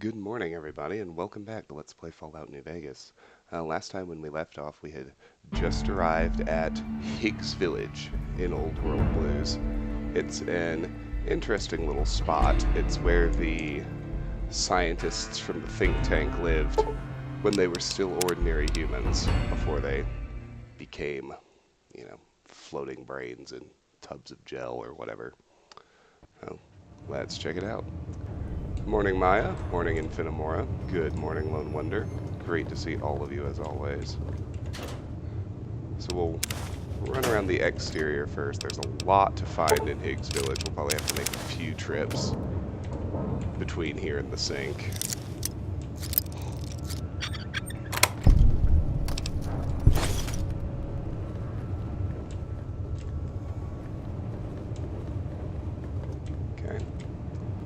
Good morning, everybody, and welcome back to Let's Play Fallout New Vegas. Last time when we left off, we had just arrived at Higgs Village in Old World Blues. It's an interesting little spot. It's where the scientists from the think tank lived when they were still ordinary humans, before they became, floating brains in tubs of gel or whatever. So, let's check it out. Morning, Maya. Morning, Infinimora. Good morning, Lone Wonder. Great to see all of you, as always. So we'll run around the exterior first. There's a lot to find in Higgs Village. We'll probably have to make a few trips between here and the sink. Okay.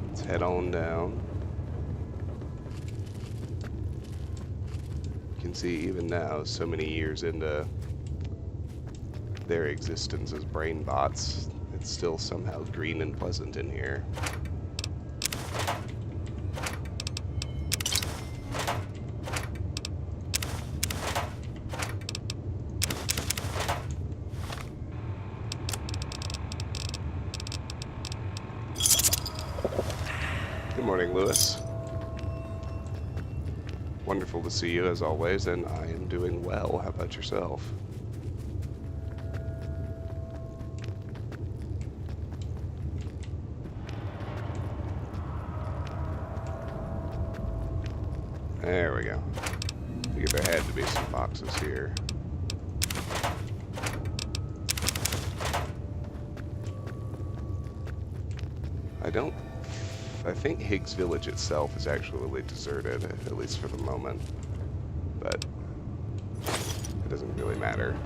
Let's head on down. You can see even now, so many years into their existence as brain bots, it's still somehow green and pleasant in here. Good morning, Lewis. Wonderful to see you as always, and I am doing well. How about yourself? There we go. I figured there had to be some boxes here. I think Higgs Village itself is actually deserted, at least for the moment. But it doesn't really matter.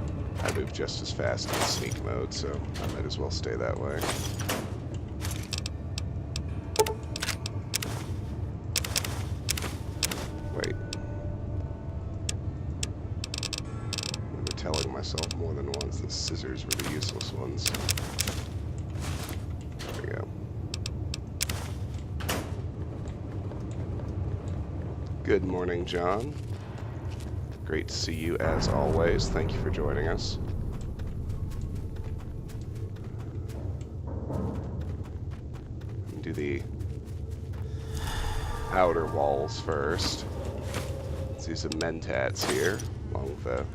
I move just as fast in sneak mode, so I might as well stay that way. Wait. I remember telling myself more than once that scissors were the useless ones. There we go. Good morning, John. Great to see you as always. Thank you for joining us. Do the outer walls first. See some mentats here, along with a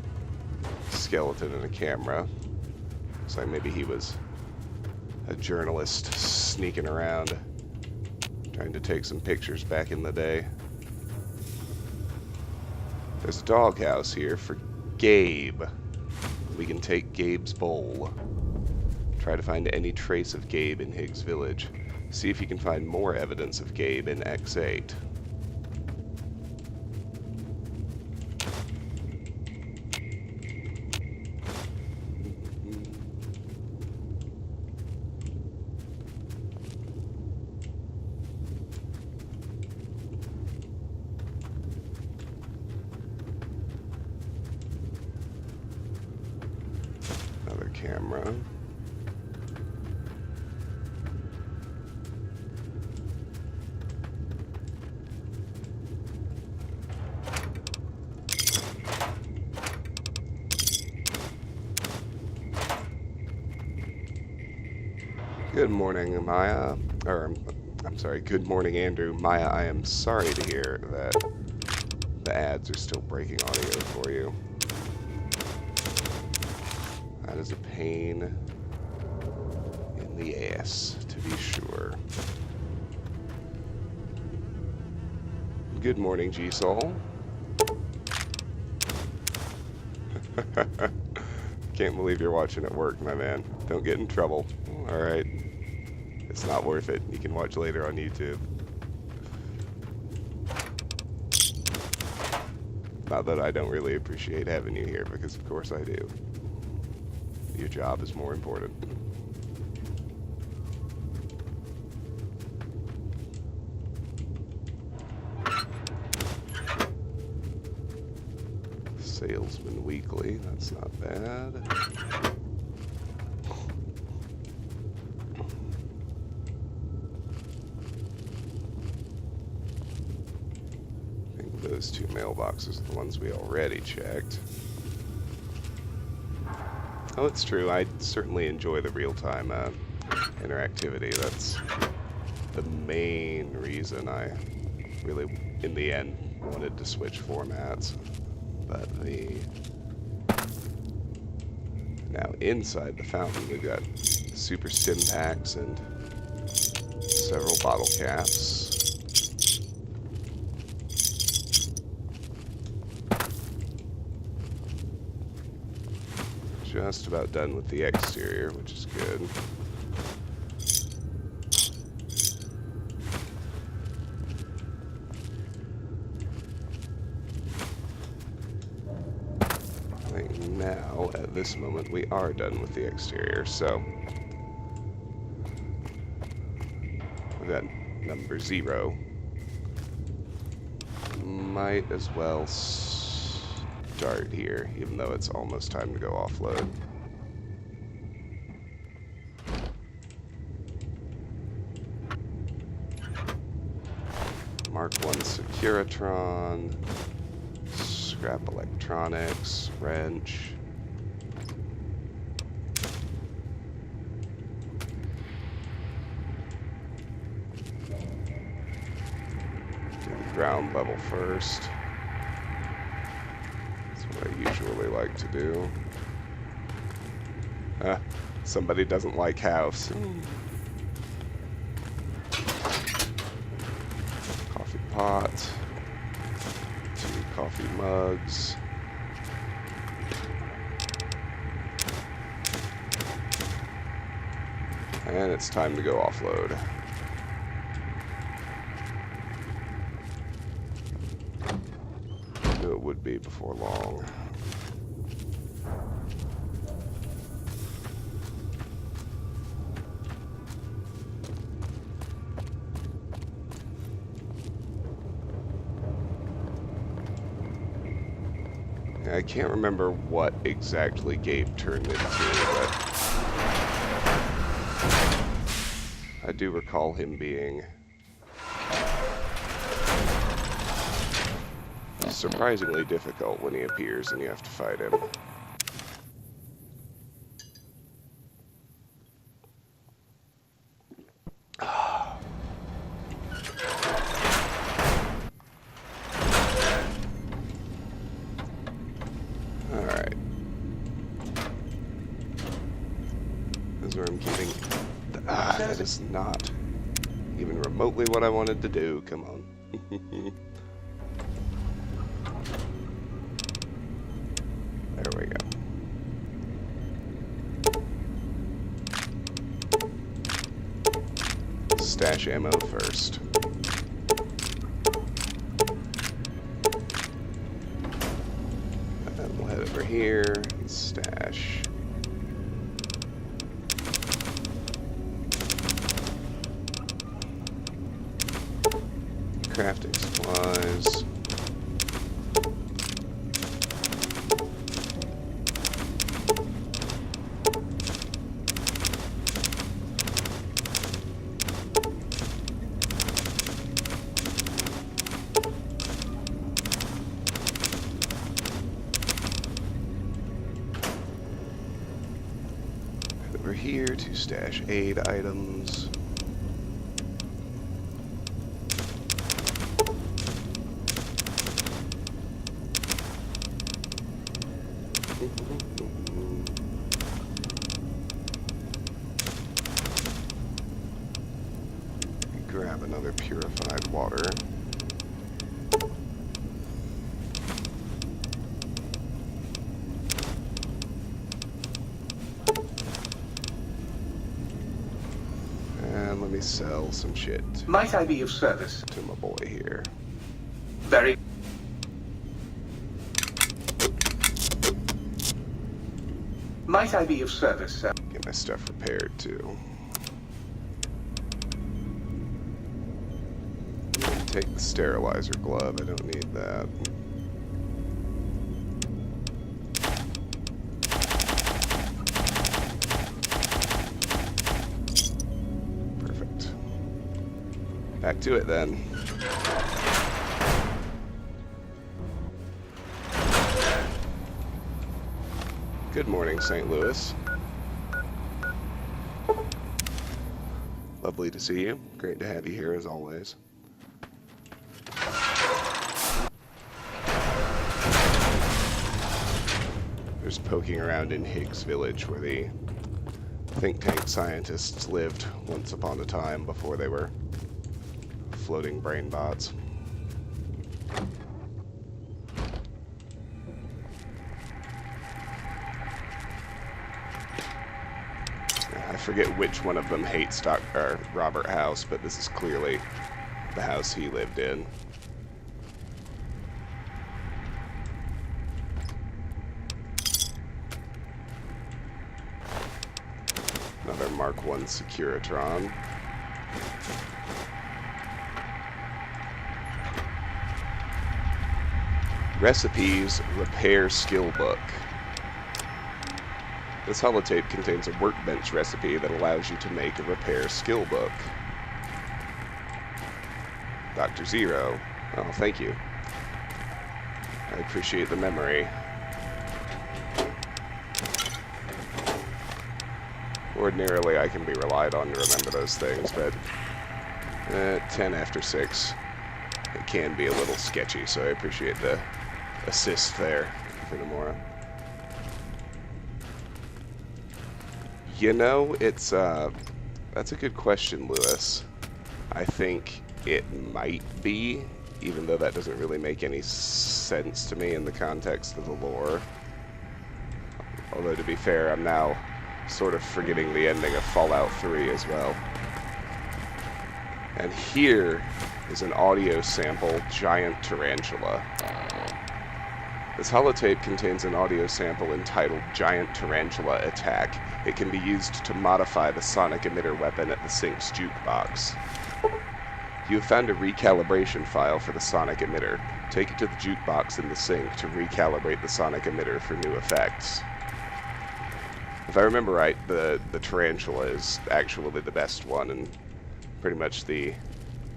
skeleton and a camera. Looks like maybe he was a journalist sneaking around, trying to take some pictures back in the day. There's a doghouse here for Gabe. We can take Gabe's bowl. Try to find any trace of Gabe in Higgs Village. See if you can find more evidence of Gabe in X8. Another camera. Good morning, Maya. I'm sorry, good morning, Andrew. Maya, I am sorry to hear that the ads are still breaking audio for you. That is a pain in the ass, to be sure. Good morning, G-Soul. Can't believe you're watching at work, my man. Don't get in trouble. Alright. It's not worth it. You can watch later on YouTube. Not that I don't really appreciate having you here, because of course I do. Your job is more important. Salesman Weekly, that's not bad. those two mailboxes are the ones we already checked. Oh, it's true. I certainly enjoy the real-time interactivity. That's the main reason I really, in the end, wanted to switch formats. But now inside the fountain, we've got super stim packs and several bottle caps. Just about done with the exterior, which is good. I think now, at this moment, we are done with the exterior, so we've got number 0. Might as well start here, even though it's almost time to go offload. Mark 1 Securitron, scrap electronics, wrench. Do the ground level first. I usually like to do. Somebody doesn't like house. Coffee pot. 2 coffee mugs. And it's time to go offload. It would be before long. I can't remember what exactly Gabe turned into, but I do recall him being surprisingly difficult when he appears and you have to fight him. Alright. This is where I'm keeping... that is not even remotely what I wanted to do. Come on. There we go. Stash ammo first. And we'll head over here and stash. Crafting supplies. Over here to stash aid items. Grab another purified water. And let me sell some shit. Might I be of service? To my boy here. Very. Might I be of service, sir? Get my stuff repaired too. Take the sterilizer glove, I don't need that. Perfect. Back to it then. Good morning, St. Louis. Lovely to see you. Great to have you here as always. Just poking around in Higgs Village, where the think tank scientists lived once upon a time before they were floating brain bots. I forget which one of them hates Robert House, but this is clearly the house he lived in. Another Mark I Securitron. Recipes Repair Skill Book. This holotape contains a workbench recipe that allows you to make a repair skill book. Dr. Zero. Oh, thank you. I appreciate the memory. Ordinarily, I can be relied on to remember those things, but 10 after 6, it can be a little sketchy, so I appreciate the assist there for tomorrow. You know, it's, that's a good question, Lewis. I think it might be, even though that doesn't really make any sense to me in the context of the lore. Although, to be fair, I'm now sort of forgetting the ending of Fallout 3 as well. And here is an audio sample, Giant Tarantula. This holotape contains an audio sample entitled Giant Tarantula Attack. It can be used to modify the sonic emitter weapon at the sync's jukebox. You have found a recalibration file for the sonic emitter. Take it to the jukebox in the sync to recalibrate the sonic emitter for new effects. If I remember right, the Tarantula is actually the best one and pretty much the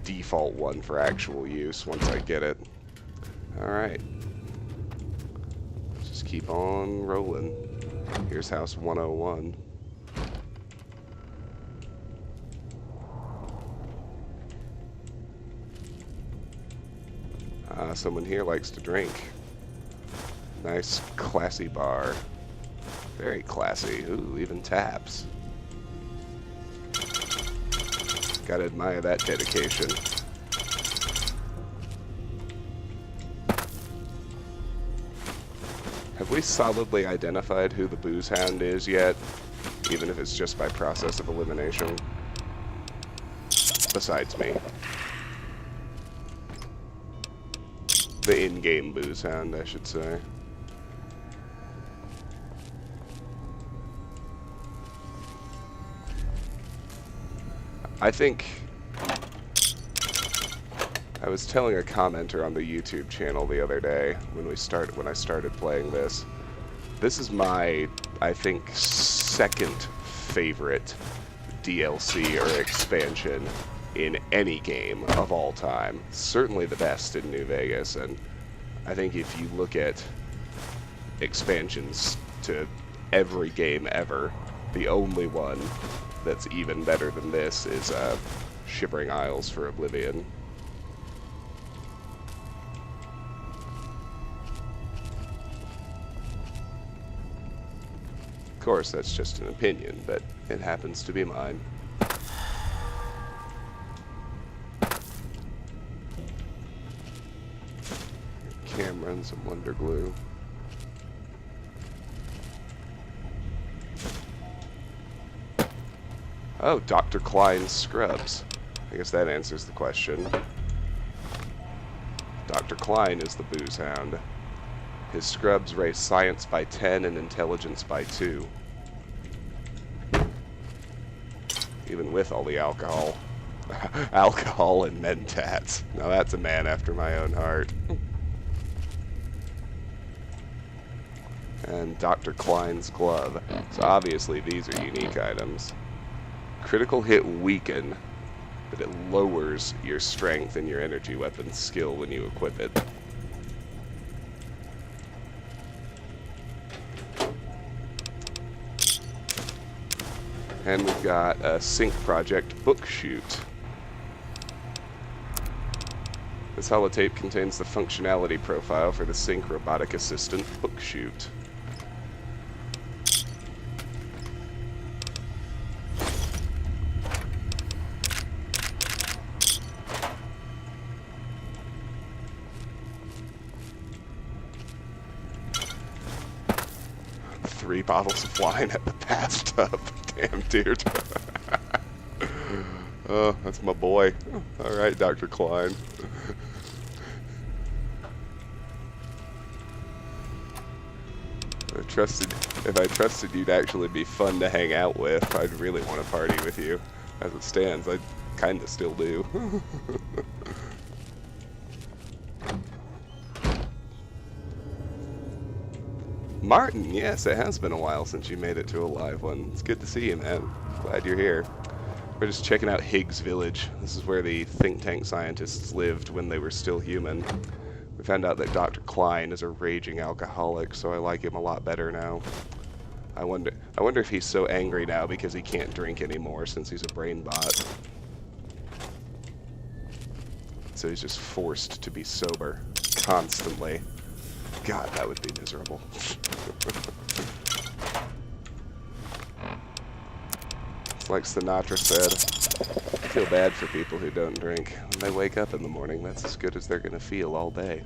default one for actual use once I get it. Alright. Just keep on rolling. Here's house 101. Someone here likes to drink. Nice, classy bar. Very classy. Ooh, even taps. Gotta admire that dedication. Have we solidly identified who the booze hound is yet? Even if it's just by process of elimination? Besides me. The in-game booze hound, I should say. I think I was telling a commenter on the YouTube channel the other day when I started playing this. This is my, I think, second favorite DLC or expansion in any game of all time. Certainly the best in New Vegas, and I think if you look at expansions to every game ever, the only one that's even better than this is Shivering Isles for Oblivion. Of course, that's just an opinion, but it happens to be mine. Camera and some Wonder Glue. Oh, Dr. Klein's scrubs. I guess that answers the question. Dr. Klein is the booze hound. His scrubs raise science by 10 and intelligence by 2. Even with all the alcohol. Alcohol and mentats. Now that's a man after my own heart. And Dr. Klein's glove. So obviously these are unique items. Critical hit weaken, but it lowers your strength and your energy weapon skill when you equip it. And we've got a sync project book shoot. This holotape contains the functionality profile for the sync robotic assistant book shoot. Three bottles of wine at the bathtub. Damn, dude. Oh, that's my boy. All right, Dr. Klein. If I trusted you'd actually be fun to hang out with, I'd really want to party with you. As it stands, I kind of still do. Martin, yes, it has been a while since you made it to a live one. It's good to see you, man. Glad you're here. We're just checking out Higgs Village. This is where the think tank scientists lived when they were still human. We found out that Dr. Klein is a raging alcoholic, so I like him a lot better now. I wonder if he's so angry now because he can't drink anymore since he's a brain bot. So he's just forced to be sober constantly. God, that would be miserable. It's like Sinatra said, I feel bad for people who don't drink. When they wake up in the morning, that's as good as they're going to feel all day.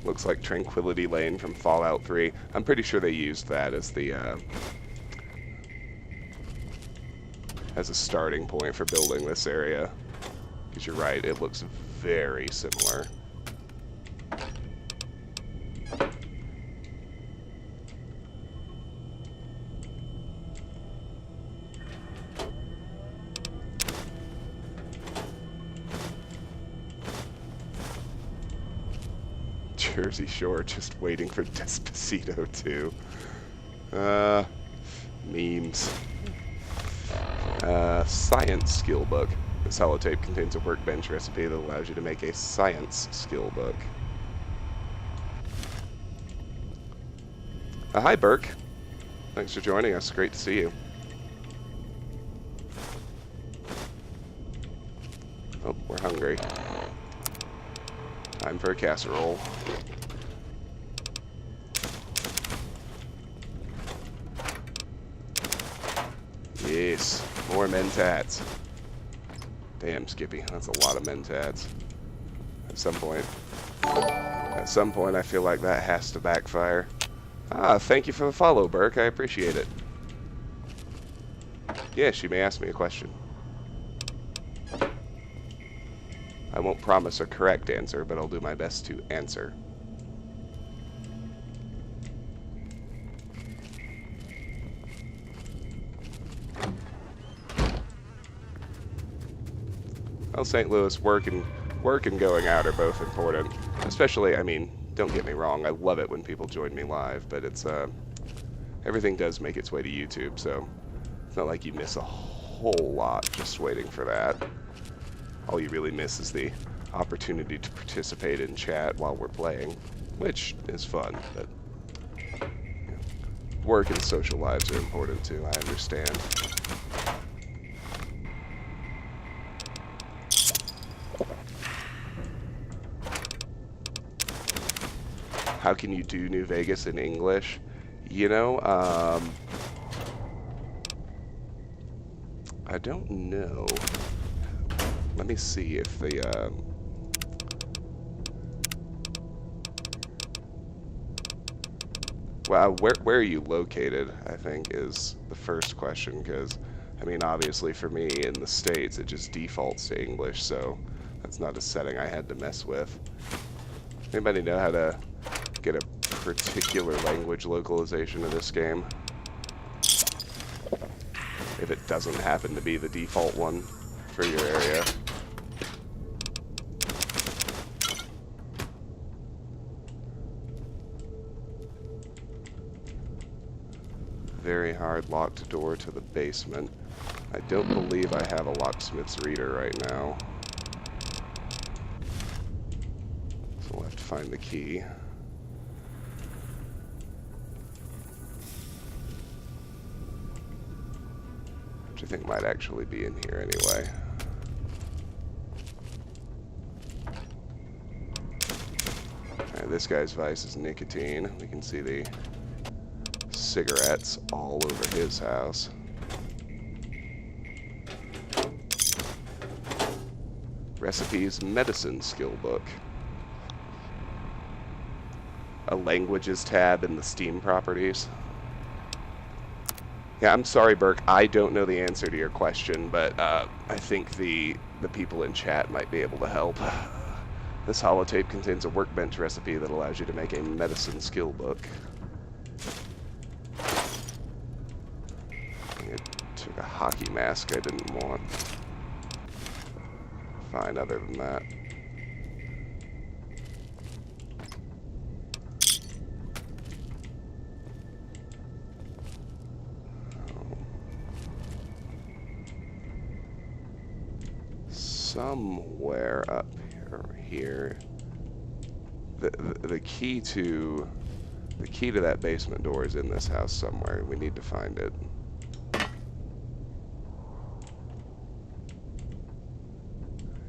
Looks like Tranquility Lane from Fallout 3. I'm pretty sure they used that as the as a starting point for building this area. Because you're right, it looks very similar. Jersey Shore, just waiting for Despacito 2. Memes. Science skill book. This holotape contains a workbench recipe that allows you to make a science skill book. Hi, Burke. Thanks for joining us. Great to see you. Oh, we're hungry. Time for a casserole. Yes, more mentats. Damn, Skippy, that's a lot of mentats. At some point, I feel like that has to backfire. Ah, thank you for the follow, Burke. I appreciate it. Yes, you may ask me a question. I won't promise a correct answer, but I'll do my best to answer. Well, St. Louis, work and going out are both important. Especially, I mean, don't get me wrong, I love it when people join me live, but it's, everything does make its way to YouTube, so it's not like you miss a whole lot just waiting for that. All you really miss is the opportunity to participate in chat while we're playing, which is fun, but you know, work and social lives are important too, I understand. How can you do New Vegas in English? You know, I don't know. Let me see if the, well, where are you located, I think, is the first question, because, I mean, obviously for me, in the States, it just defaults to English, so that's not a setting I had to mess with. Anybody know how to get a particular language localization of this game. If it doesn't happen to be the default one for your area. Very hard locked door to the basement. I don't believe I have a locksmith's reader right now. So we'll have to find the key. Which I think might actually be in here anyway. Alright, this guy's vice is nicotine. We can see the cigarettes all over his house. Recipes medicine skill book. A languages tab in the Steam properties. Yeah, I'm sorry, Burke. I don't know the answer to your question, but I think the people in chat might be able to help. This holotape contains a workbench recipe that allows you to make a medicine skill book. It took a hockey mask I didn't want. Fine, other than that. Somewhere up here, the key to that basement door is in this house somewhere. We need to find it.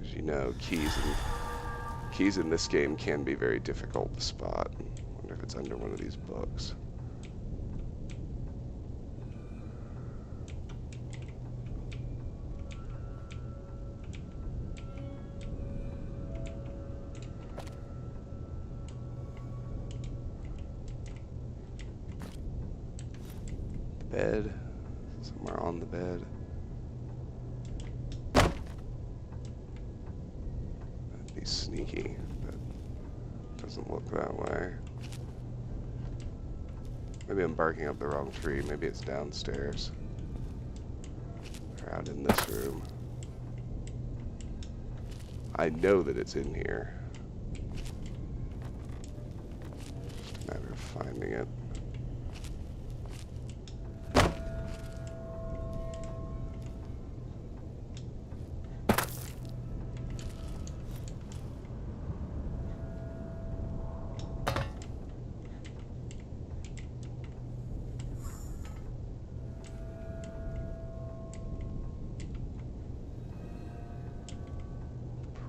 As you know, keys in this game can be very difficult to spot. I wonder if it's under one of these books. Bed, somewhere on the bed. That'd be sneaky, but doesn't look that way. Maybe I'm barking up the wrong tree. Maybe it's downstairs. Or out in this room. I know that it's in here. Just a matter of finding it.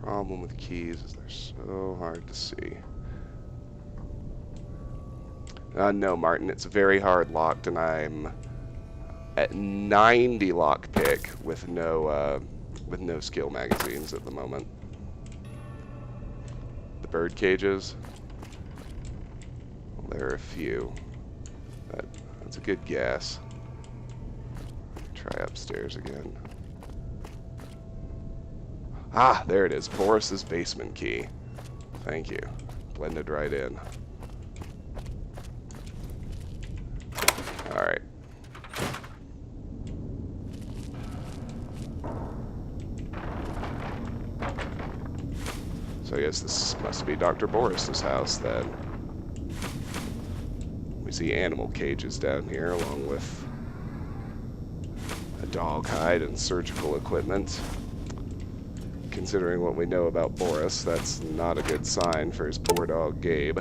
Problem with keys is they're so hard to see. No, Martin, it's very hard locked, and I'm at 90 lockpick with no skill magazines at the moment. The bird cages, well, there are a few, but that's a good guess. Try upstairs again. Ah, there it is. Boris's basement key. Thank you. Blended right in. Alright. So I guess this must be Dr. Boris's house then. We see animal cages down here along with a dog hide and surgical equipment. Considering what we know about Boris, that's not a good sign for his poor dog, Gabe.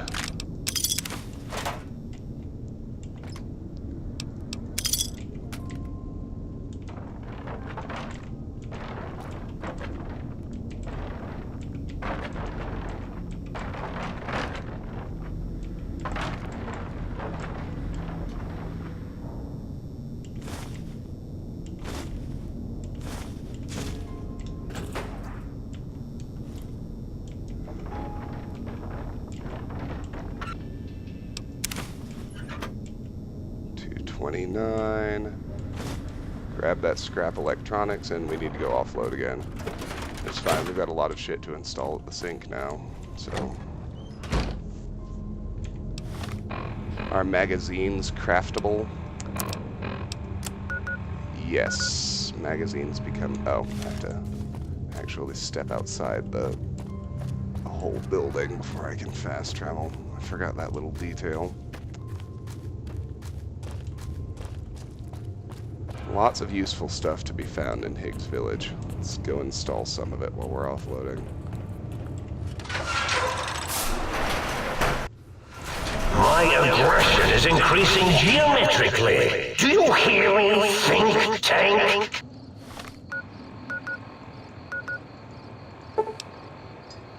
Grab that scrap electronics, and we need to go offload again. It's fine, we've got a lot of shit to install at the sink now, so... Are magazines craftable? Yes. Magazines become... Oh, I have to actually step outside the whole building before I can fast travel. I forgot that little detail. Lots of useful stuff to be found in Higgs Village. Let's go install some of it while we're offloading. My aggression is increasing geometrically. Do you hear me, think tank?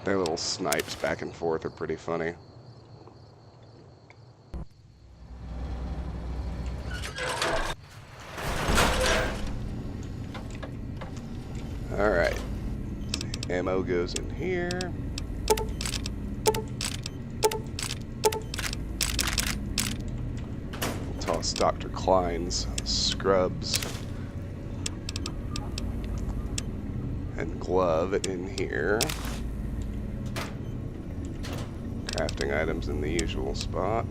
Their little snipes back and forth are pretty funny. Alright. Ammo goes in here. We'll toss Dr. Klein's scrubs and glove in here. Crafting items in the usual spot.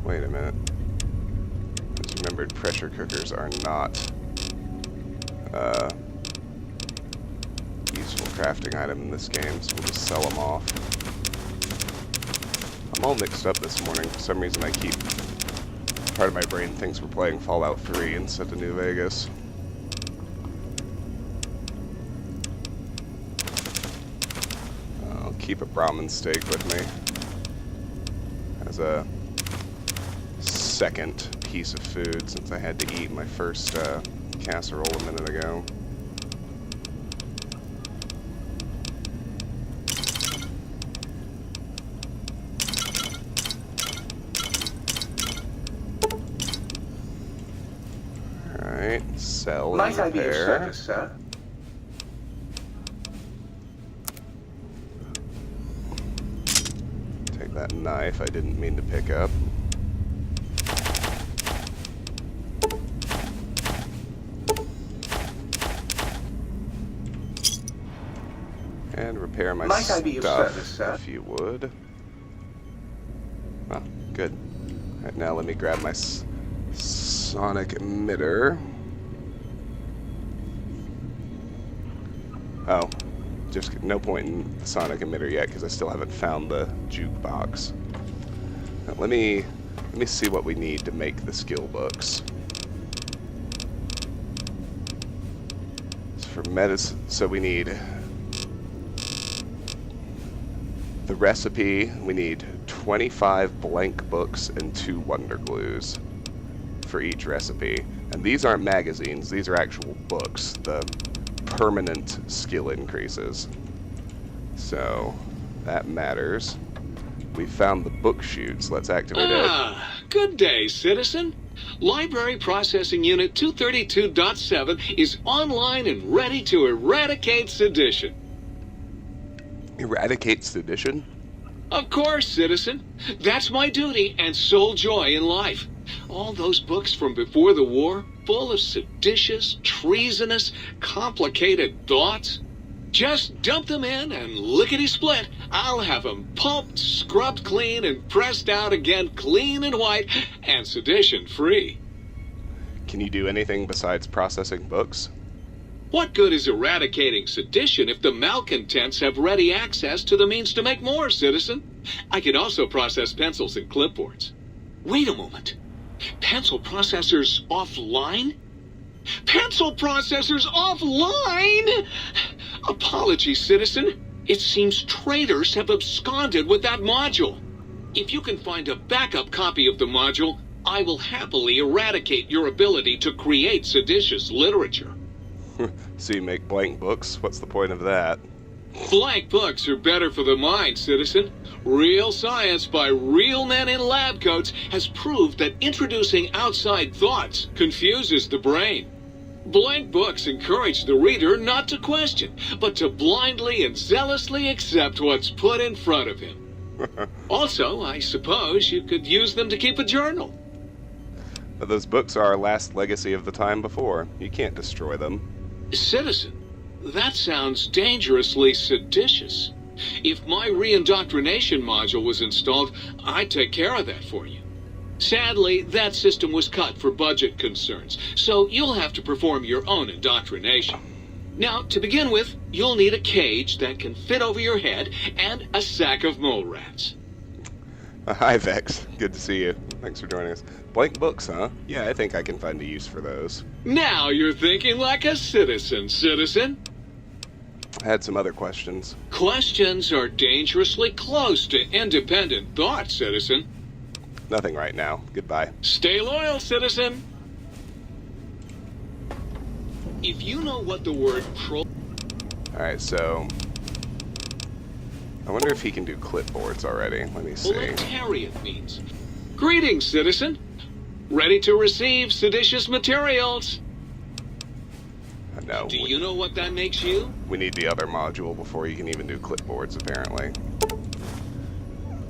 Wait a minute. Just remembered pressure cookers are not useful crafting item in this game, so we'll just sell them off. I'm all mixed up this morning. For some reason part of my brain thinks we're playing Fallout 3 instead of New Vegas. I'll keep a Brahmin steak with me as a second piece of food since I had to eat my first casserole a minute ago. Alright, sell and Might I be of repair. service, sir? Take that knife I didn't mean to pick up. And repair my Might I be of stuff, service, sir? if you would. Oh, good. Alright, now let me grab my sonic emitter. Oh, just no point in the sonic emitter yet because I still haven't found the jukebox. Now, let me see what we need to make the skill books. So for medicine, so we need the recipe. We need 25 blank books and 2 wonder glues for each recipe. And these aren't magazines, these are actual books, the permanent skill increases. So that matters. We found the book chutes. Let's activate it. Good day, citizen. Library Processing Unit 232.7 is online and ready to eradicate sedition. Eradicate sedition? Of course, citizen. That's my duty and sole joy in life. All those books from before the war, full of seditious, treasonous, complicated thoughts. Just dump them in and lickety-split. I'll have them pulped, scrubbed clean, and pressed out again clean and white and sedition-free. Can you do anything besides processing books? What good is eradicating sedition if the malcontents have ready access to the means to make more, citizen? I can also process pencils and clipboards. Wait a moment. Pencil processors offline? Pencil processors offline? Apologies, citizen. It seems traitors have absconded with that module. If you can find a backup copy of the module, I will happily eradicate your ability to create seditious literature. So you make blank books? What's the point of that? Blank books are better for the mind, citizen. Real science by real men in lab coats has proved that introducing outside thoughts confuses the brain. Blank books encourage the reader not to question, but to blindly and zealously accept what's put in front of him. Also, I suppose you could use them to keep a journal. But those books are our last legacy of the time before. You can't destroy them. Citizen, that sounds dangerously seditious. If my re-indoctrination module was installed, I'd take care of that for you. Sadly, that system was cut for budget concerns, so you'll have to perform your own indoctrination. Now, to begin with, you'll need a cage that can fit over your head and a sack of mole rats. Hi, Vex. Good to see you. Thanks for joining us. Blank books, huh? Yeah, I think I can find a use for those. Now you're thinking like a citizen, citizen. I had some other questions. Questions are dangerously close to independent thought, citizen. Nothing right now. Goodbye. Stay loyal, citizen. If you know what the word Alright, so... I wonder if he can do clipboards already. Let me see. proletariat means. Greetings, citizen. Ready to receive seditious materials. No. Do you know what that makes you? We need the other module before you can even do clipboards, apparently.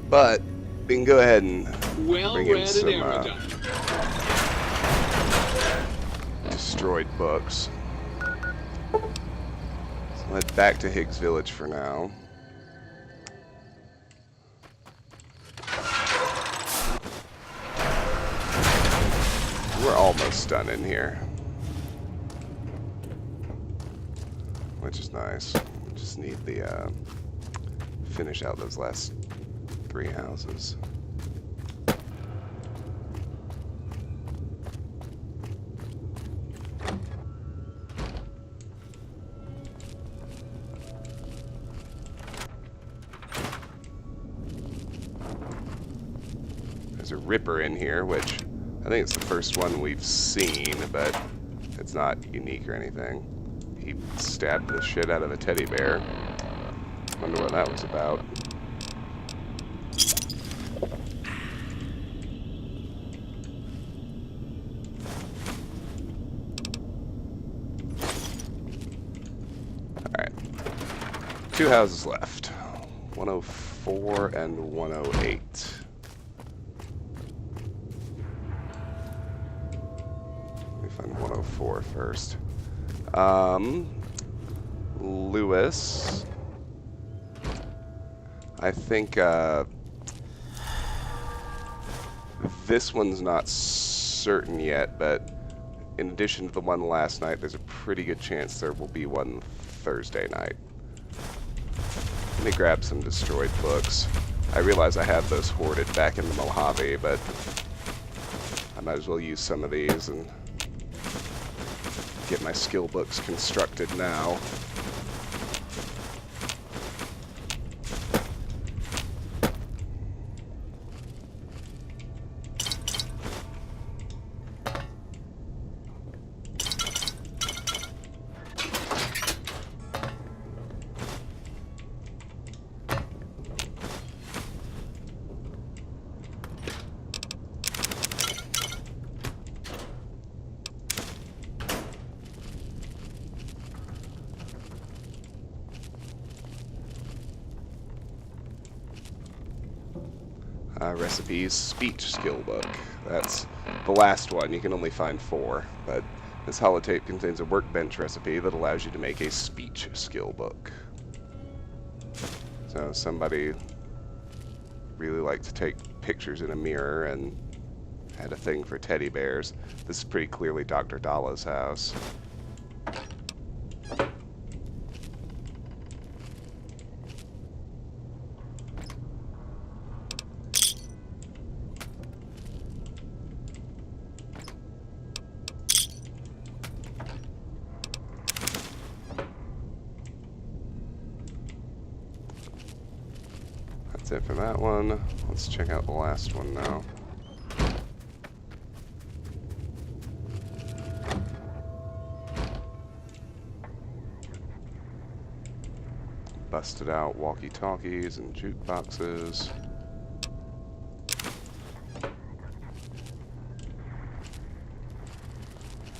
But we can go ahead and Well bring read in and some erudite. destroyed books. So let's back to Higgs Village for now. We're almost done in here, which is nice. We just need the finish out those last 3 houses. There's a Ripper in here, which I think it's the first one we've seen, but it's not unique or anything. He stabbed the shit out of a teddy bear. Wonder what that was about. Alright. 2 houses left. 104 and 108. Find 104 first. Lewis. I think this one's not certain yet, but in addition to the one last night, there's a pretty good chance there will be one Thursday night. Let me grab some destroyed books. I realize I have those hoarded back in the Mojave, but I might as well use some of these and get my skill books constructed now. Recipes, speech skill book. That's the last one. You can only find 4, but this holotape contains a workbench recipe that allows you to make a speech skill book. So somebody really liked to take pictures in a mirror and had a thing for teddy bears. This is pretty clearly Dr. Dalla's house. That's it for that one. Let's check out the last one now. Busted out walkie-talkies and jukeboxes.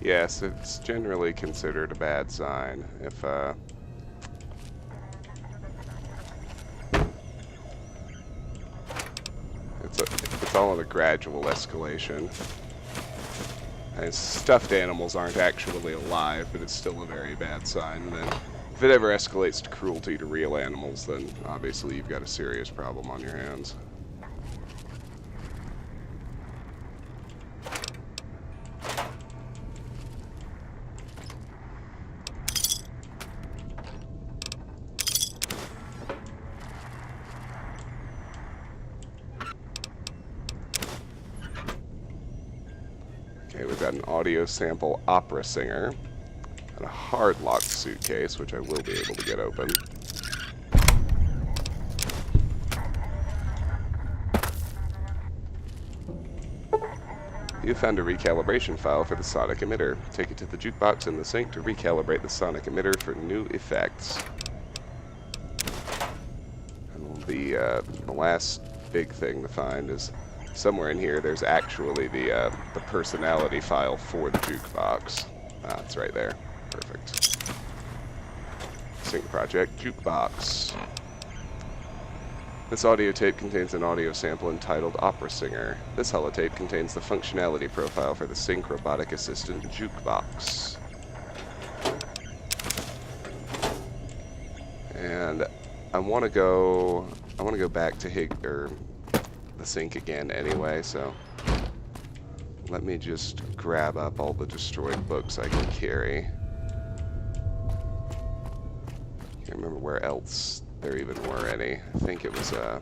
Yes, it's generally considered a bad sign if it's all a gradual escalation. And stuffed animals aren't actually alive, but it's still a very bad sign. And then if it ever escalates to cruelty to real animals, then obviously you've got a serious problem on your hands. Okay, we've got an audio sample opera singer, and a hard-locked suitcase, which I will be able to get open. You found a recalibration file for the sonic emitter. Take it to the jukebox in the sink to recalibrate the sonic emitter for new effects. And the last big thing to find is somewhere in here there's actually the personality file for the jukebox. Ah, it's right there. Perfect. Sync project jukebox. This audio tape contains an audio sample entitled Opera Singer. This holotape contains the functionality profile for the Sync Robotic Assistant Jukebox. And I want to go back to the Sync again anyway, so let me just grab up all the destroyed books I can carry. Can't remember where else there even were any. I think it was, were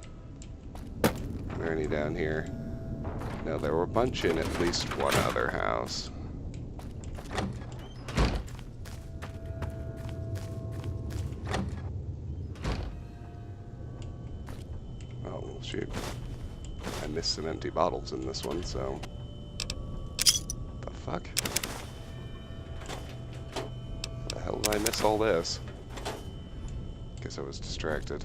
there any down here? No, there were a bunch in at least one other house. Oh, well, shoot. I missed some empty bottles in this one, so... The fuck? How the hell did I miss all this? Guess I was distracted.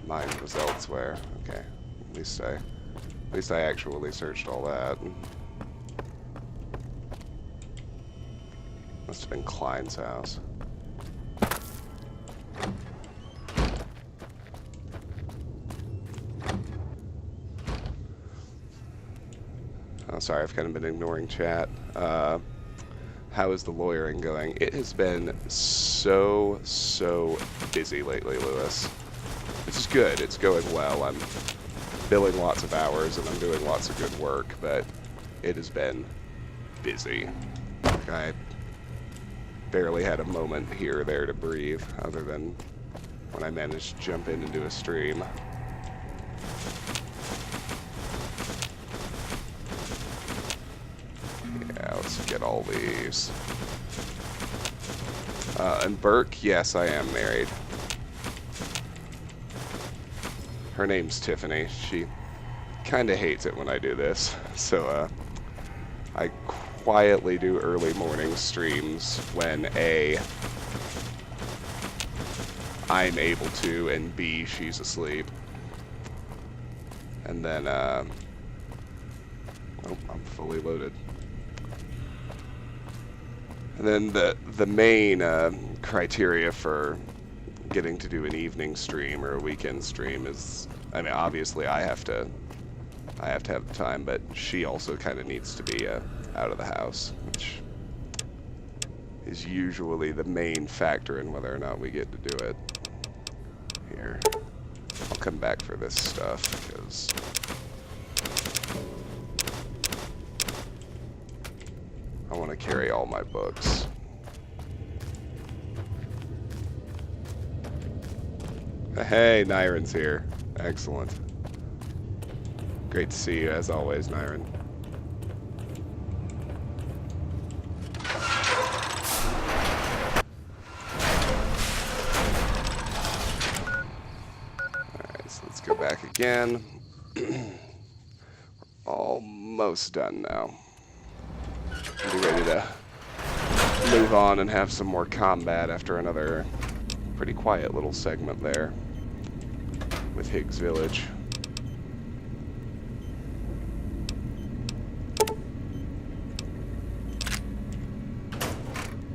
Mine was elsewhere. Okay, at least I actually searched all that. Must have been Klein's house. Oh, sorry, I've kind of been ignoring chat. How is the lawyering going? It has been so busy lately, Lewis. Which is good. It's going well. I'm billing lots of hours and I'm doing lots of good work, but it has been busy. I barely had a moment here or there to breathe, other than when I managed to jump in and do a stream. Yeah, let's get all these. And Burke, yes, I am married. Her name's Tiffany. She kind of hates it when I do this. So, I quietly do early morning streams when A, I'm able to, and B, she's asleep. And then, oh, I'm fully loaded. And then the main criteria for getting to do an evening stream or a weekend stream is, I mean, obviously I have to have the time, but she also kind of needs to be out of the house, which is usually the main factor in whether or not we get to do it. Here, I'll come back for this stuff because I want to carry all my books. Hey, Nyron's here. Excellent. Great to see you as always, Nyron. Alright, so let's go back again. We're almost done now. Be ready to move on and have some more combat after another pretty quiet little segment there with Higgs Village.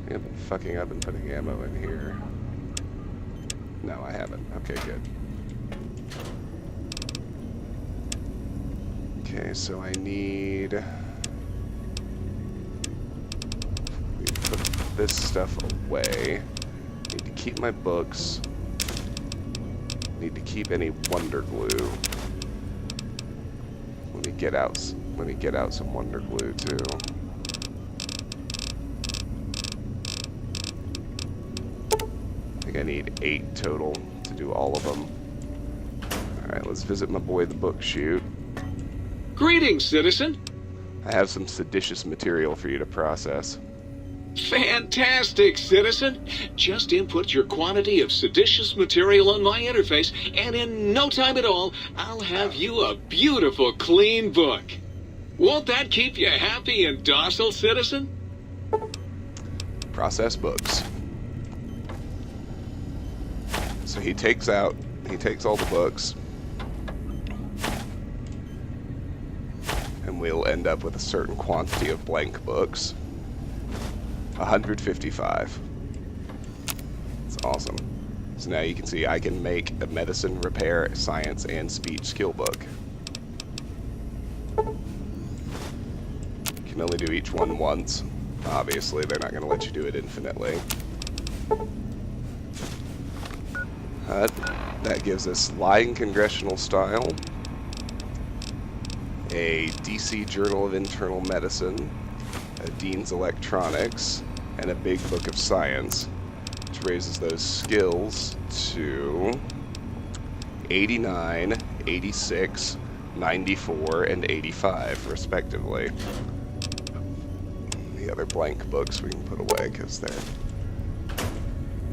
I've been fucking up and putting ammo in here. No, I haven't. Okay, good. Okay, so I need... We put this stuff away. Need to keep my books. Need to keep any Wonder Glue. Let me get out some Wonder Glue too. I think I need 8 total to do all of them. Alright, let's visit my boy the book chute. Greetings, citizen. I have some seditious material for you to process. Fantastic, citizen. Just input your quantity of seditious material on my interface, and in no time at all, I'll have you a beautiful, clean book. Won't that keep you happy and docile, citizen? Process books. So he takes all the books, and we'll end up with a certain quantity of blank books. 155. That's awesome. So now you can see I can make a medicine, repair, science, and speech skill book. Can only do each one once. Obviously, they're not going to let you do it infinitely. That gives us lying congressional style, a DC Journal of Internal Medicine, a Dean's Electronics, and a big book of science, which raises those skills to 89, 86, 94, and 85, respectively. The other blank books we can put away because they're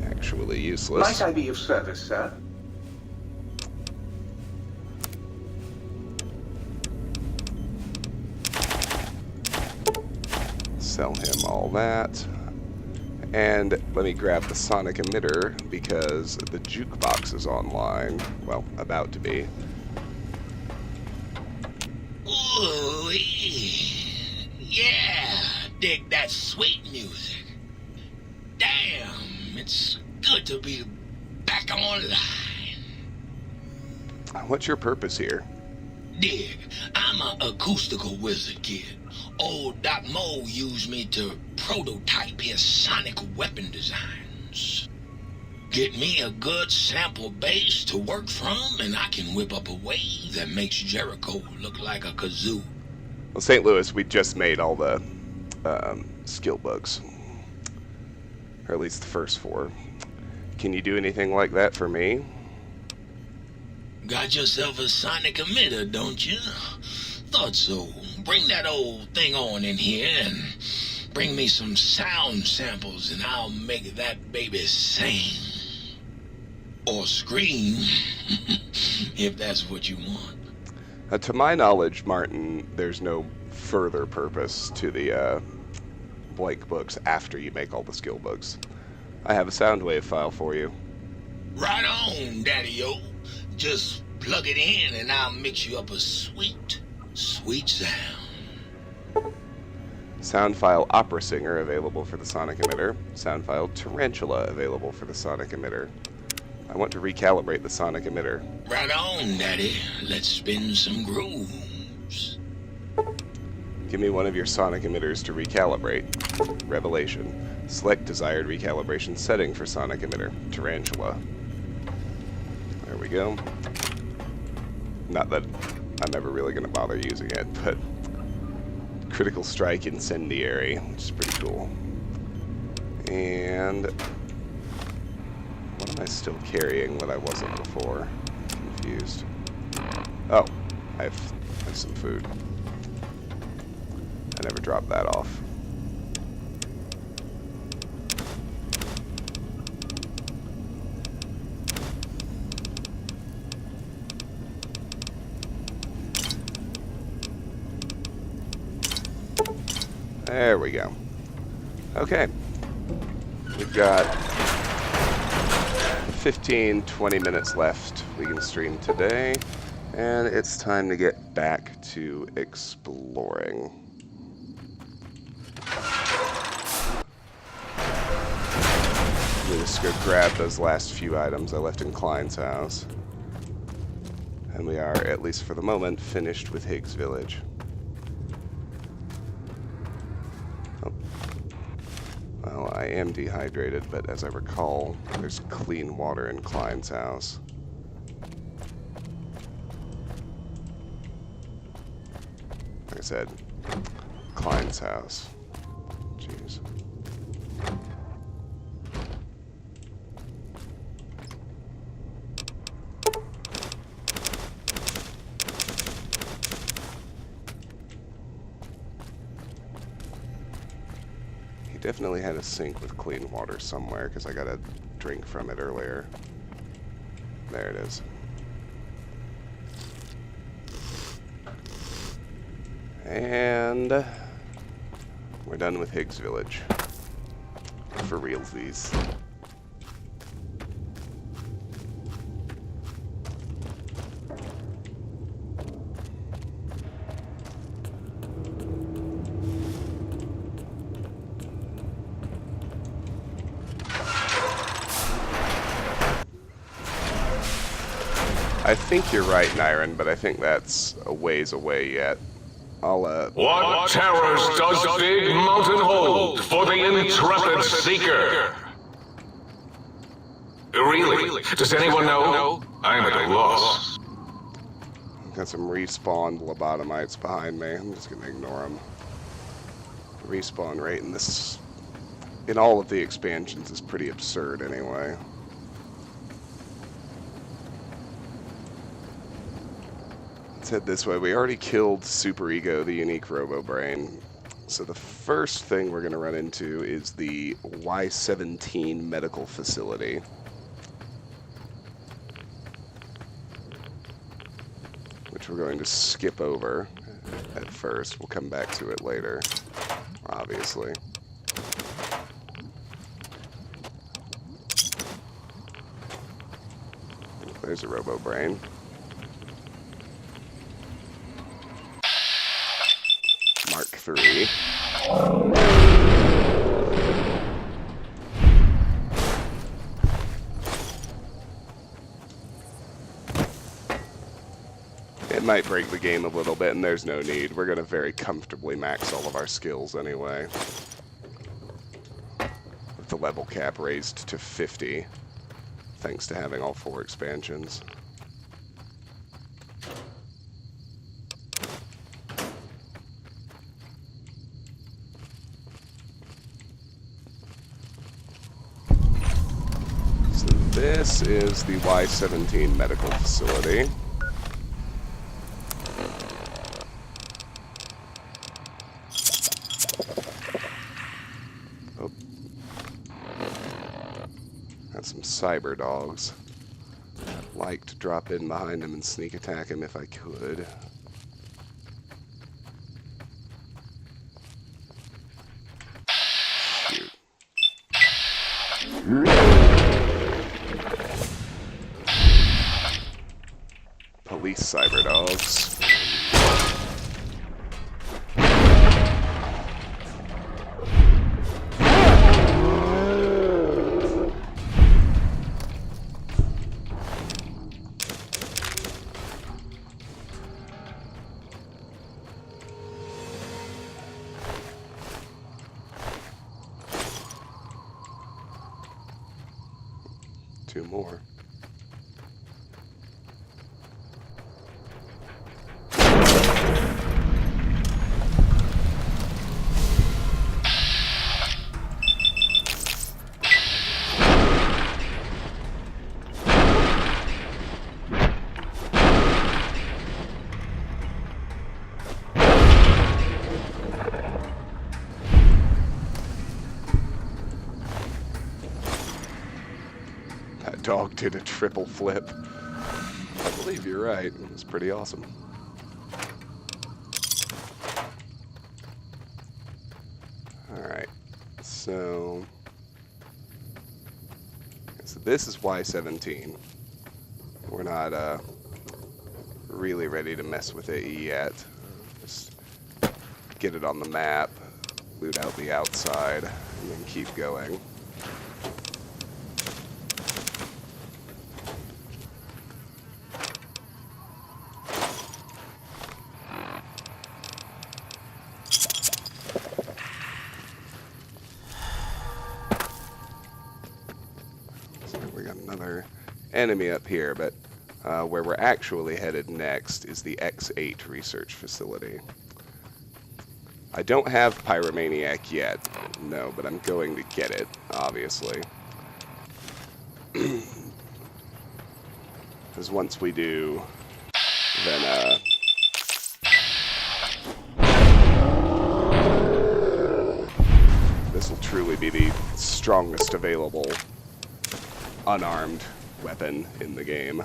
actually useless. Might I be of service, sir? Sell him all that. And let me grab the sonic emitter because the jukebox is online. Well, about to be. Ooh, yeah, dig that sweet music. Damn, it's good to be back online. What's your purpose here? Dig, I'm an acoustical wizard kid. Old Doc Mo used me to prototype his sonic weapon designs. Get me a good sample base to work from, and I can whip up a wave that makes Jericho look like a kazoo. Well, St. Louis, we just made all the skill books. Or at least the first 4. Can you do anything like that for me? Got yourself a sonic emitter, don't you? Thought so. Bring that old thing on in here and bring me some sound samples and I'll make that baby sing. Or scream, if that's what you want. To my knowledge, Martin, there's no further purpose to the blank books after you make all the skill books. I have a Soundwave file for you. Right on, Daddy-o. Just plug it in and I'll mix you up a sweet, sweet sound. Sound file Opera Singer available for the sonic emitter. Sound file Tarantula available for the sonic emitter. I want to recalibrate the sonic emitter. Right on, Daddy. Let's spin some grooves. Give me one of your sonic emitters to recalibrate. Revelation. Select desired recalibration setting for sonic emitter. Tarantula. There we go. Not that I'm ever really going to bother using it, but Critical Strike Incendiary, which is pretty cool. And what am I still carrying that I wasn't before? Confused. Oh, I have some food. I never dropped that off. There we go. Okay. We've got 15, 20 minutes left. We can stream today. And it's time to get back to exploring. I'm going to just go grab those last few items I left in Klein's house. And we are, at least for the moment, finished with Higgs Village. Oh. Well, I am dehydrated, but as I recall, there's clean water in Klein's house. Like I said, Klein's house. Jeez. He definitely had a sink with clean water somewhere, because I got a drink from it earlier. There it is. And we're done with Higgs Village. For realsies. I think you're right, Nyron, but I think that's a ways away yet. I'll, What terrors does Big Mountain hold for the intrepid seeker? Really? Does anyone know? I'm at a loss. Got some respawned lobotomites behind me. I'm just gonna ignore them. The respawn rate in this, in all of the expansions, is pretty absurd anyway. Let's head this way. We already killed Super Ego, the unique Robo-Brain. So the first thing we're gonna run into is the Y-17 medical facility. Which we're going to skip over at first. We'll come back to it later, obviously. There's a Robo-Brain. Mark III. It might break the game a little bit, and there's no need. We're going to very comfortably max all of our skills anyway. With the level cap raised to 50, thanks to having all 4 expansions. So this is the Y-17 medical facility. Some cyber dogs. I'd like to drop in behind him and sneak attack him if I could. Shoot. Police cyber dogs. Two more. Dog did a triple flip. I believe you're right. It was pretty awesome. Alright, so this is Y-17. We're not really ready to mess with it yet. Just get it on the map, loot out the outside, and then keep going. enemy up here, but where we're actually headed next is the X8 research facility. I don't have Pyromaniac yet, no, but I'm going to get it, obviously. Because once we do, then, this will truly be the strongest available unarmed weapon in the game.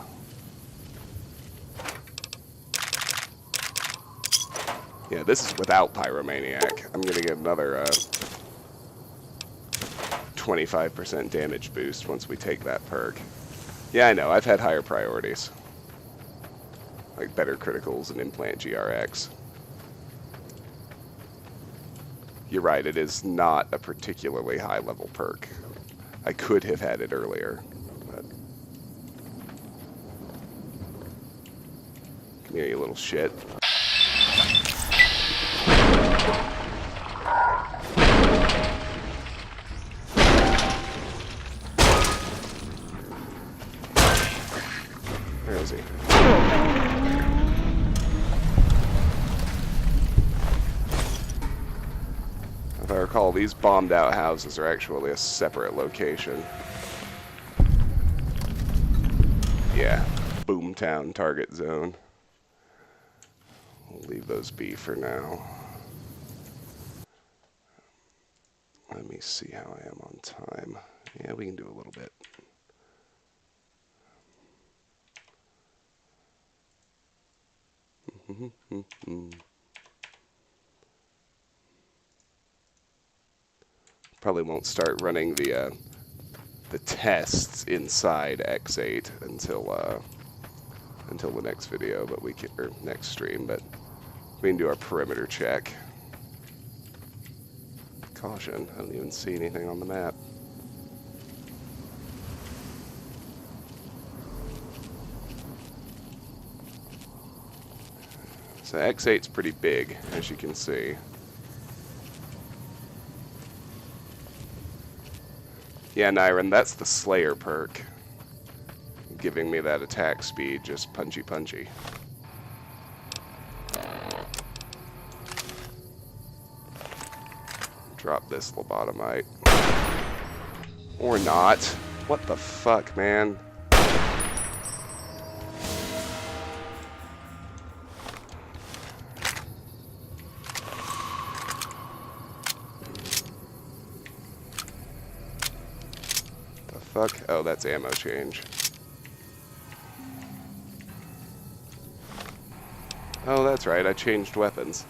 Yeah, this is without Pyromaniac. I'm gonna get another 25% damage boost once we take that perk. Yeah, I know, I've had higher priorities. Like better criticals and implant GRX. You're right, it is not a particularly high level perk. I could have had it earlier, but... Come here, you little shit. Where is he? If I recall, these bombed out houses are actually a separate location. Yeah, Boomtown target zone. We'll leave those be for now. Let me see how I am on time. Yeah, we can do a little bit. Probably won't start running the tests inside X8 until the next video, but we can, or next stream, but we can do our perimeter check. Caution, I don't even see anything on the map. So X8's pretty big, as you can see. Yeah, Nyron, that's the Slayer perk. Giving me that attack speed, just punchy. Drop this lobotomite. Or not. What the fuck, man? Fuck. Oh, that's ammo change. Oh, that's right. I changed weapons.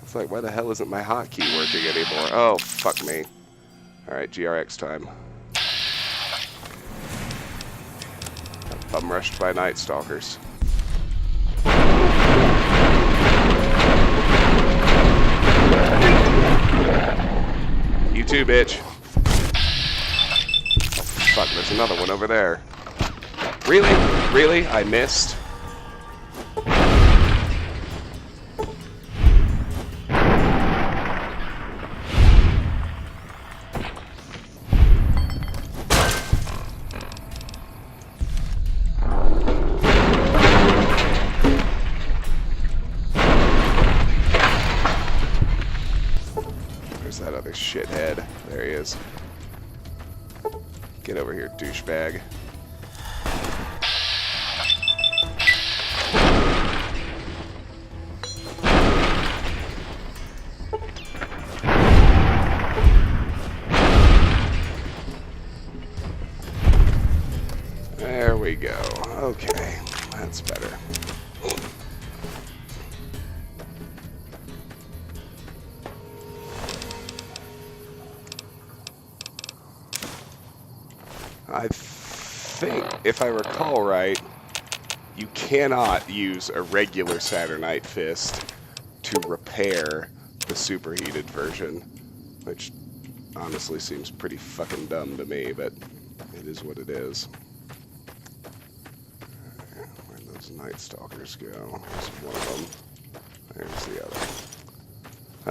It's like, why the hell isn't my hotkey working anymore? Oh, fuck me. Alright, GRX time. Bum rushed by Night Stalkers. You too, bitch. Oh, fuck, there's another one over there. Really? Really? I missed? That other shithead. There he is. Get over here, douchebag. There we go. Okay, that's better. I think, if I recall right, you cannot use a regular Saturnite Fist to repair the superheated version, which honestly seems pretty fucking dumb to me, but it is what it is. Where'd those Night Stalkers go? There's one of them. There's the other.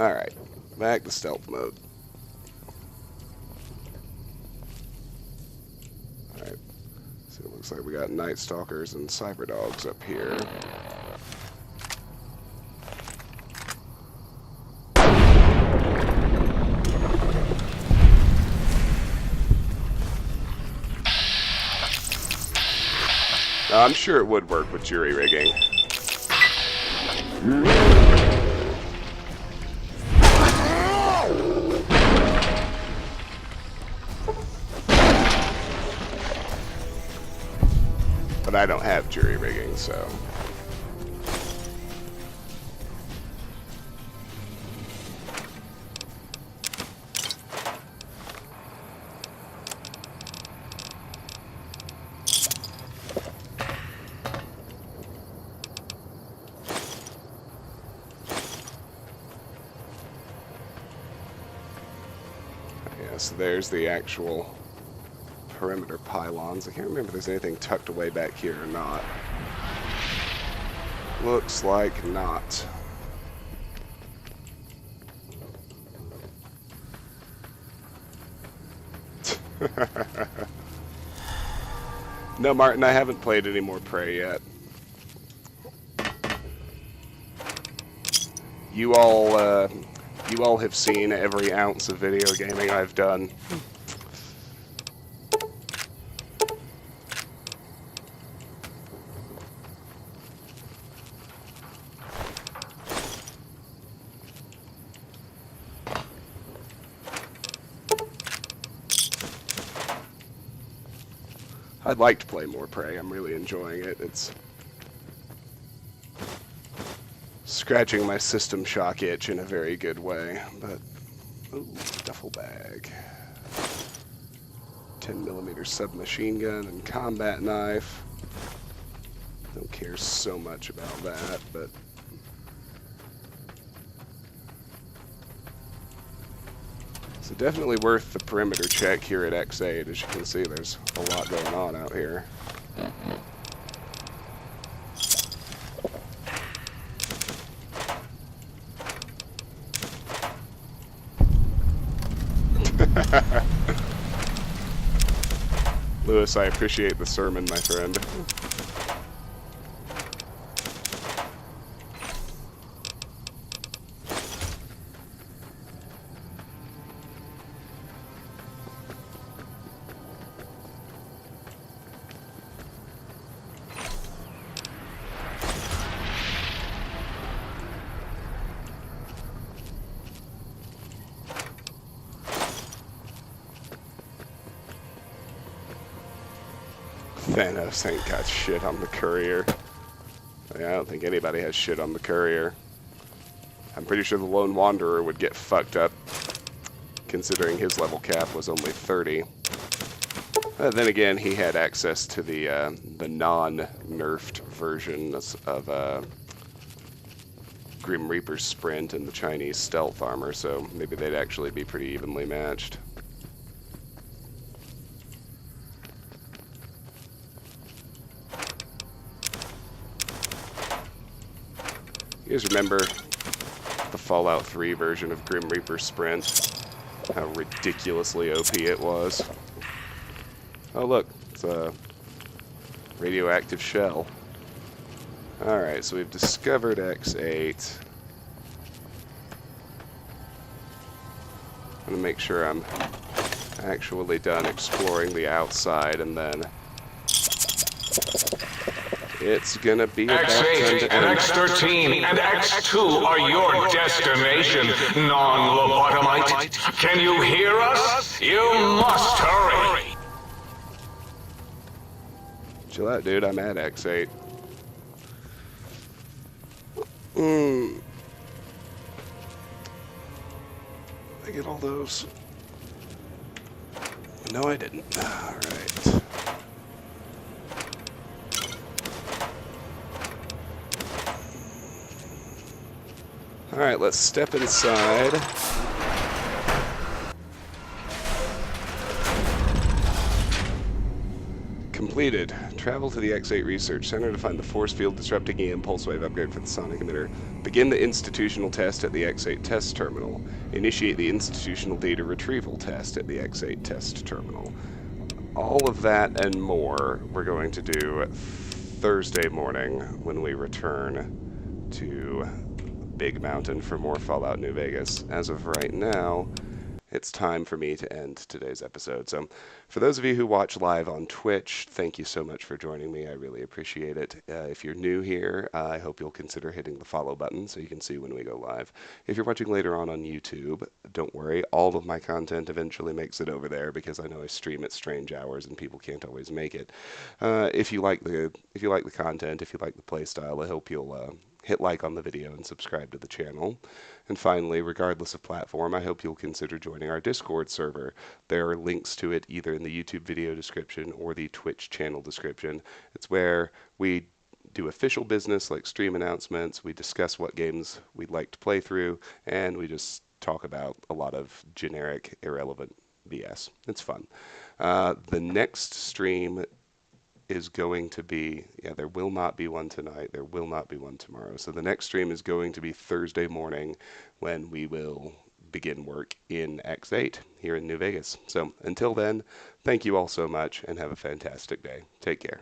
Alright. Back to stealth mode. Alright. So it looks like we got Night Stalkers and Cyber Dogs up here. Now, I'm sure it would work with jury rigging. But I don't have jury rigging, so... So there's the actual perimeter pylons. I can't remember if there's anything tucked away back here or not. Looks like not. No, Martin, I haven't played any more Prey yet. You all have seen every ounce of video gaming I've done. I'd like to play more Prey. I'm really enjoying it. It's scratching my System Shock itch in a very good way, but... Ooh, duffel bag. 10mm submachine gun and combat knife. Don't care so much about that, but... So definitely worth the perimeter check here at X8. As you can see, there's a lot going on out here. Lewis, I appreciate the sermon, my friend. Thanos ain't got shit on the courier. I don't think anybody has shit on the courier. I'm pretty sure the Lone Wanderer would get fucked up, considering his level cap was only 30. Then again, he had access to the non-nerfed version of Grim Reaper's Sprint and the Chinese stealth armor, so maybe they'd actually be pretty evenly matched. You guys remember the Fallout 3 version of Grim Reaper Sprint? How ridiculously OP it was. Oh look, it's a radioactive shell. Alright, so we've discovered X8. I'm gonna make sure I'm actually done exploring the outside, and then it's gonna be about X8 and X13 and X2 are your destination, non-lobotomite. Can you hear us? You must hurry. Chill out, dude. I'm at X8. I get all those? No, I didn't. Alright. Alright, let's step inside. Completed. Travel to the X8 Research Center to find the force field disrupting EM pulse wave upgrade for the sonic emitter. Begin the institutional test at the X8 test terminal. Initiate the institutional data retrieval test at the X8 test terminal. All of that and more we're going to do Thursday morning when we return to Big Mountain for more Fallout New Vegas. As of right now, it's time for me to end today's episode. So, for those of you who watch live on Twitch, thank you so much for joining me. I really appreciate it. If you're new here, I hope you'll consider hitting the follow button so you can see when we go live. If you're watching later on YouTube, don't worry. All of my content eventually makes it over there because I know I stream at strange hours and people can't always make it. If you like the content, if you like the playstyle, I hope you'll hit like on the video and subscribe to the channel. And finally, regardless of platform, I hope you'll consider joining our Discord server. There are links to it either in the YouTube video description or the Twitch channel description. It's where we do official business like stream announcements, we discuss what games we'd like to play through, and we just talk about a lot of generic, irrelevant BS. It's fun. The next stream is going to be, there will not be one tonight, there will not be one tomorrow. So the next stream is going to be Thursday morning when we will begin work in X8 here in New Vegas. So until then, thank you all so much and have a fantastic day. Take care.